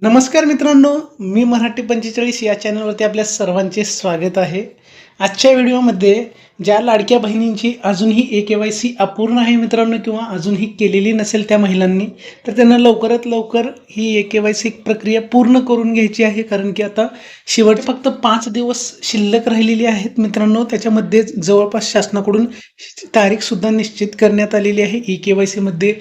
नमस्कार मित्रांनो, मी मराठी 45 या चॅनलवरती आपल्या सर्वांचे स्वागत आहे. आजच्या व्हिडिओमध्ये ज्या लाडक्या बहिणींची अजूनही के-वाय-सी अपूर्ण आहे मित्रांनो किंवा अजूनही केलेली नसेल त्या महिलांनी, तर त्यांना लवकरात लवकर ही के-वाय-सी प्रक्रिया पूर्ण करून घ्यायची आहे. कारण की आता शेवट फक्त 5 दिवस शिल्लक राहिलेली आहेत मित्रांनो. त्याच्यामध्ये जवळपास शासनाकडून तारीखसुद्धा निश्चित करण्यात आलेली आहे. के-वाय-सीमध्ये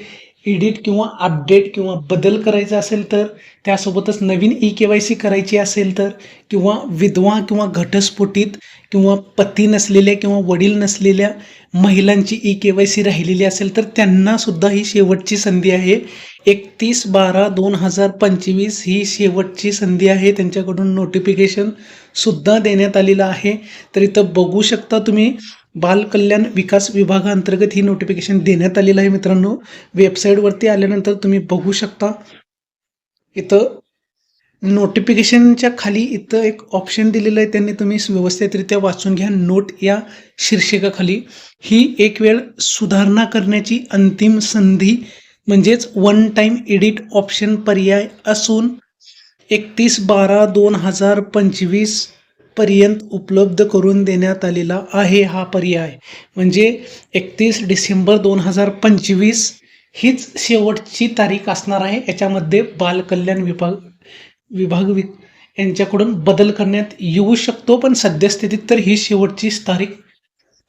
एडिट किंवा अपडेट किंवा बदल करायचा असेल तर, त्यासोबतच नवीन के-वाय-सी करायची असेल तर, किंवा विधवा किंवा घटस्फोटित किंवा पती नसलेल्या किंवा वडील नसलेल्या महिलांची के-वाय-सी राहिलेली असेल तर त्यांनासुद्धा ही शेवटची संधी आहे. 31/12/2025 ही शेवटची संधी आहे. त्यांच्याकडून नोटिफिकेशनसुद्धा देण्यात आलेलं आहे. तर इथं बघू शकता तुम्ही, बालकल्याण विकास विभागाअंतर्गत ही नोटिफिकेशन देण्यात आलेलं आहे मित्रांनो. वेबसाईटवरती आल्यानंतर तुम्ही बघू शकता, इथं नोटिफिकेशनच्या खाली इथं एक ऑप्शन दिलेलं आहे. त्यांनी तुम्ही व्यवस्थितरित्या वाचून घ्या. नोट या शीर्षकाखाली ही एक वेळ सुधारणा करण्याची अंतिम संधी म्हणजेच वन टाइम एडिट ऑप्शन पर्याय असून 31/12/2025 पर्यंत उपलब्ध करून देण्यात आलेला आहे. हा पर्याय म्हणजे 31 डिसेंबर 2025 हीच शेवटची तारीख असणार आहे. याच्यामध्ये बालकल्याण विभाग यांच्याकडून बदल करण्यात येऊ शकतो, पण सद्यस्थितीत तर ही शेवटची तारीख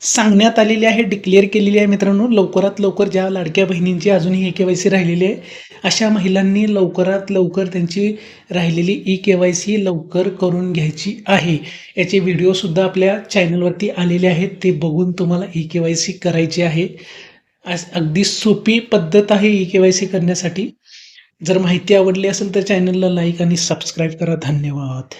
सांगण्यात आलेली आहे, डिक्लेअर केलेली आहे मित्रांनो. लवकरात लवकर ज्या लाडक्या बहिणींची अजूनही के-वाय-सी राहिलेली आहे, अशा महिलांनी लवकरात लवकर त्यांची राहिलेली के-वाय-सी लवकर करून घ्यायची आहे. याचे व्हिडिओसुद्धा आपल्या चॅनलवरती आलेले आहेत, ते बघून तुम्हाला के-वाय-सी करायची आहे. अगदी सोपी पद्धत आहे के-वाय-सी करण्यासाठी. जर माहिती आवडली असेल तर चॅनलला लाईक आणि सबस्क्राईब करा. धन्यवाद.